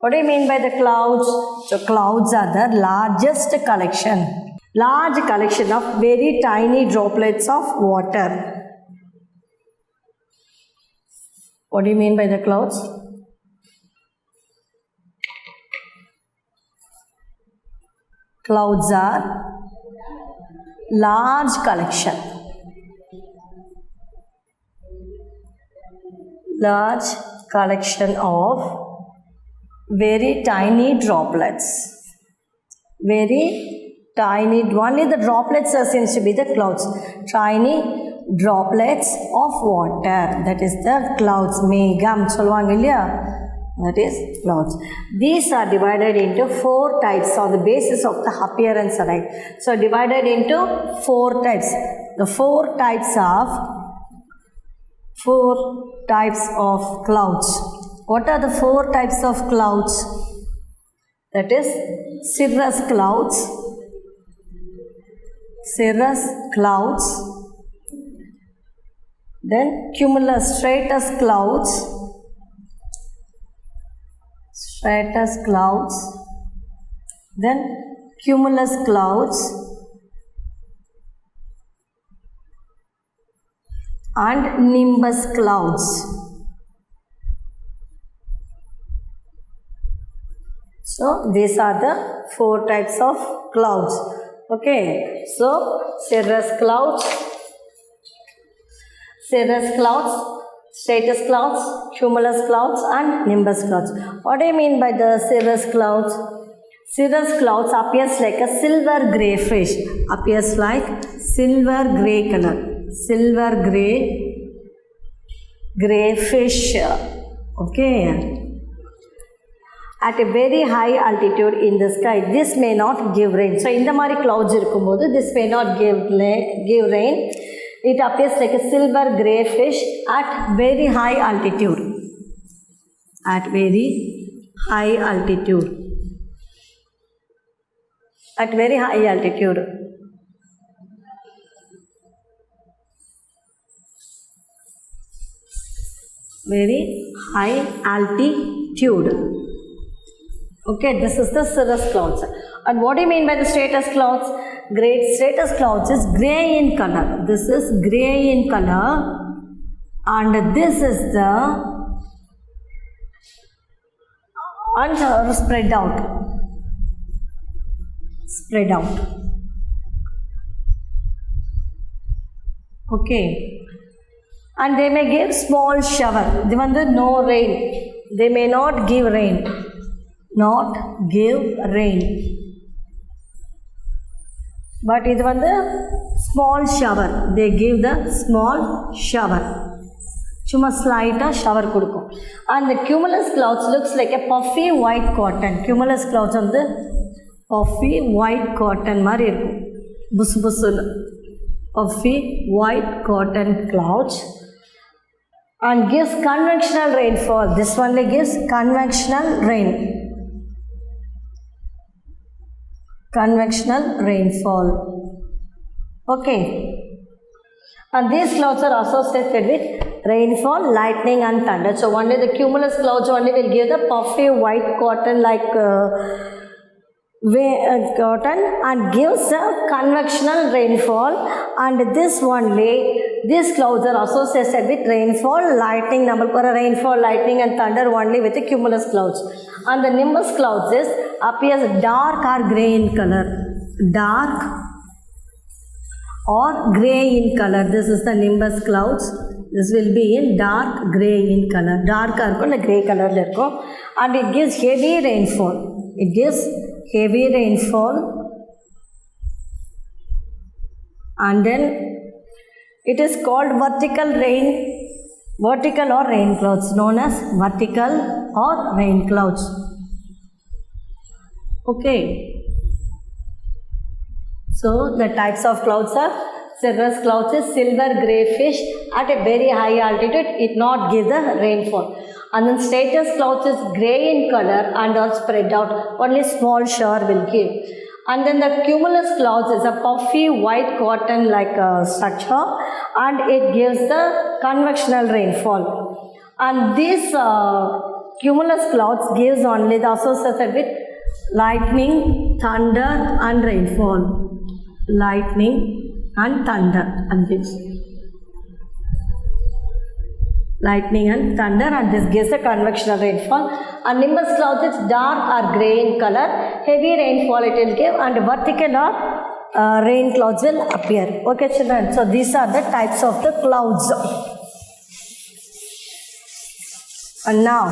What do you mean by the clouds? So clouds are the largest collection. Large collection of very tiny droplets of water. What do you mean by the clouds? Clouds are large collection. Large collection of very tiny droplets. Very tiny, only the droplets seems to be the clouds. Tiny droplets of water, that is the clouds. Megam solvanga illaya, that is clouds. These are divided into 4 types on the basis of the appearance, right? So divided into 4 types. The 4 types of clouds. What are the 4 types of clouds? That is cirrus clouds, then cumulus stratus clouds, then cumulus clouds, and nimbus clouds. So these are the 4 types of clouds. Okay, so cirrus clouds, stratus clouds, cumulus clouds, and nimbus clouds. What do you mean by the cirrus clouds? Cirrus clouds appears like a silver grey fish. Appears like silver grey color. Silver grey fish. Okay. At a very high altitude in the sky, this may not give rain. So, in the mari clouds irukumbodhu, this may not give rain. It appears like a silver grey fish at very high altitude. At very high altitude. At very high altitude. Very high altitude. Okay, this is the cirrus clouds. And what do you mean by the stratus clouds? Stratus clouds is grey in color. This is grey in color, and this is the spread out. Okay, and they may give small shower. They want no rain. They may not give rain. But இது வந்து small shower. They give the small shower. சும்மா ஸ்லைட்டாக shower கொடுக்கும். And the cumulus clouds looks like a puffy white cotton. Cumulus clouds வந்து puffy white cotton மாதிரி இருக்கும். புசு புசுன்னு puffy white cotton clouds, and gives convectional rainfall. This only gives convectional rainfall. Okay, and these clouds are associated with rainfall, lightning, and thunder. So only the cumulus clouds only will give the puffy white cotton like cotton, and gives a convectional rainfall. And these clouds are associated with rainfall, lightning. Namakku rainfall, lightning, and thunder only with the cumulus clouds. And the nimbus clouds appears dark or grey in color. Dark or grey in color. This is the nimbus clouds. This will be in dark grey in color. Dark or grey color. And it gives heavy rainfall. And then it is called vertical or rain clouds, known as vertical or rain clouds. Okay. So the types of clouds are cirrus clouds is silver grey fish at a very high altitude. It not give the rainfall. And then stratus clouds is grey in color and are spread out. Only small shower will give. And then the cumulus clouds is a puffy white cotton like structure, and it gives the convectional rainfall. And these cumulus clouds gives only the associated with lightning, thunder and rainfall. Lightning and thunder and this. Lightning and thunder, and this gives a convectional rainfall. And nimbus clouds is dark or grey in color. Heavy rainfall it will give, and vertical or rain clouds will appear. Okay children, so these are the types of the clouds. And now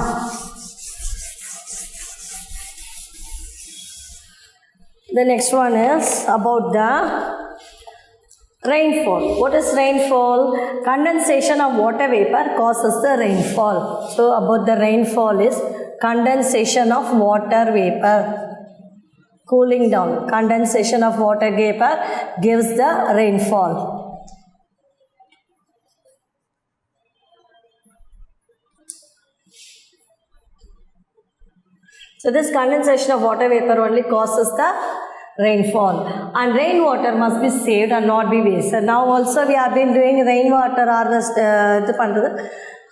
the next one is about the rainfall. What is rainfall? Condensation of water vapor causes the rainfall. So about the rainfall is condensation of water vapor. Cooling down. Condensation of water vapor gives the rainfall. So this condensation of water vapor only causes the rainfall, and rainwater must be saved and not be wasted. Now also we have been doing rainwater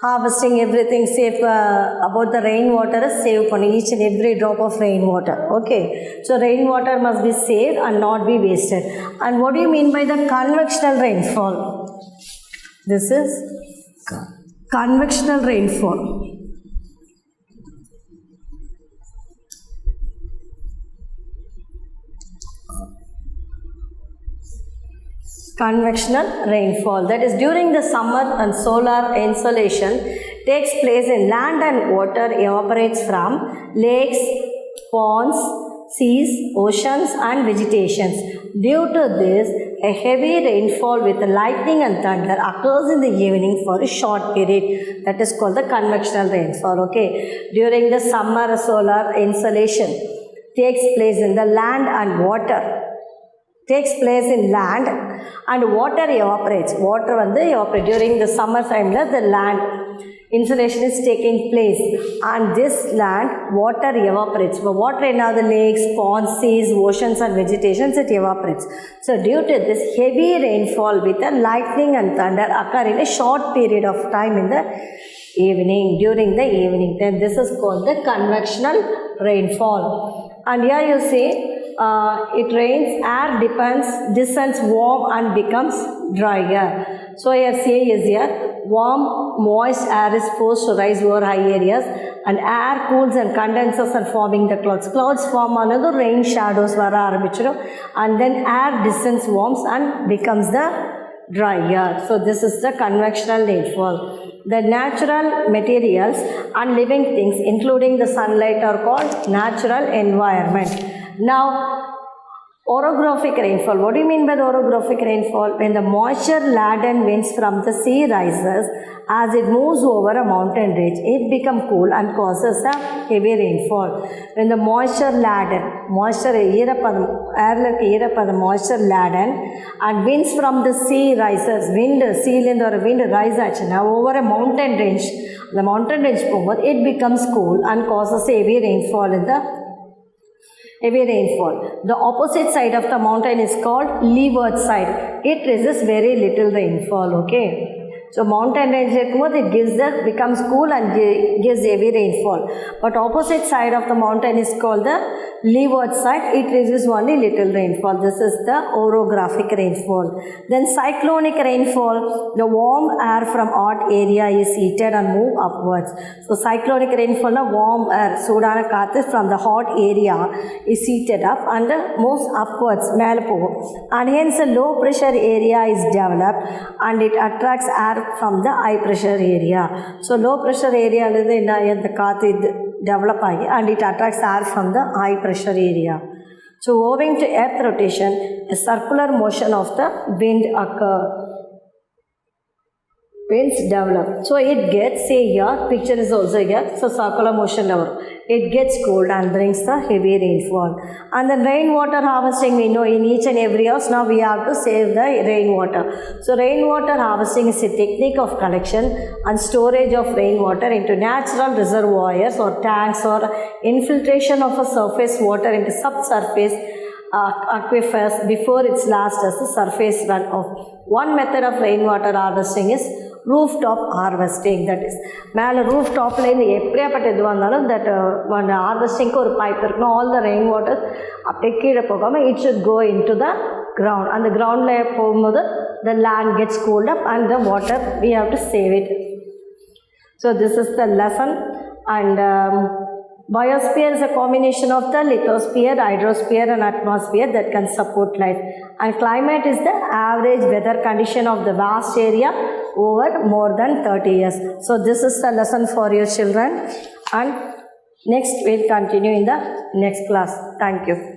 harvesting everything safe about the rainwater is saved on each and every drop of rainwater. Okay, so rainwater must be saved and not be wasted. And what do you mean by the convectional rainfall? This is convectional rainfall. Convectional rainfall, that is during the summer and solar insolation takes place in land and water evaporates from lakes, ponds, seas, oceans and vegetations. Due to this, a heavy rainfall with lightning and thunder occurs in the evening for a short period. That is called the convectional rainfall. Okay, during the summer solar insolation takes place in the land and water. Takes place in land and water evaporates. Water evaporates during the summer time. The land insolation is taking place, and this land water evaporates. But water in the lakes, ponds, seas, oceans and vegetations, it evaporates. So due to this, heavy rainfall with the lightning and thunder occur in a short period of time in the evening, during the evening. Then this is called the convectional rainfall. And here you see it rains, air descends warm and becomes drier. So here say is here, warm moist air is forced to rise over high areas, and air cools and condenses and forming the clouds. Clouds form another rain shadows and then air descends warms and becomes the drier. So this is the convectional rainfall. The natural materials and living things including the sunlight are called natural environment. Now, orographic rainfall. What do you mean by the orographic rainfall? When the moisture-laden winds from the sea rises, as it moves over a mountain ridge, it becomes cool and causes a heavy rainfall. When the moisture-laden, moisture-laden and winds from the sea rises, wind rises over a mountain range, the mountain range, it becomes cool and causes heavy rainfall in the heavy rainfall. The opposite side of the mountain is called leeward side. It resists very little rainfall. Okay. So mountain range it becomes cool and gives heavy rainfall. But opposite side of the mountain is called the leeward side. It resists only little rainfall. This is the orographic rainfall. Then cyclonic rainfall. The warm air from hot area is heated and move upwards. So cyclonic rainfall, warm air from the hot area is heated up and moves upwards. And hence a low pressure area is developed and it attracts air from the high pressure area. So low pressure area develop and it attracts air from the high pressure area. So owing to earth rotation, a circular motion of the wind occurs. Winds develop. So it gets, say here, picture is also here. So circular motion level. It gets cold and brings the heavy rainfall. And the rainwater harvesting, we know in each and every house now we have to save the rainwater. So rainwater harvesting is a technique of collection and storage of rainwater into natural reservoirs or tanks, or infiltration of a surface water into subsurface aquifers before its last as the surface runoff. One method of rainwater harvesting is roof top harvesting. That is மேலே roof டாப்லேருந்து எப்படியாப்பட்ட எதுவாக இருந்தாலும் that அந்த ஹார்வெஸ்டிங்க்கு ஒரு pipe இருக்கணும். All the rain waters அப்படியே கீழே போகாமல் it should go in to the ground. அந்த கிரவுண்டில் போகும்போது the land gets cooled up and the water we have to save it. So this is the lesson. And biosphere is a combination of the lithosphere, hydrosphere and atmosphere that can support life. And climate is the average weather condition of the vast area over more than 30 years. So this is the lesson for your children, and next we'll continue in the next class. Thank you.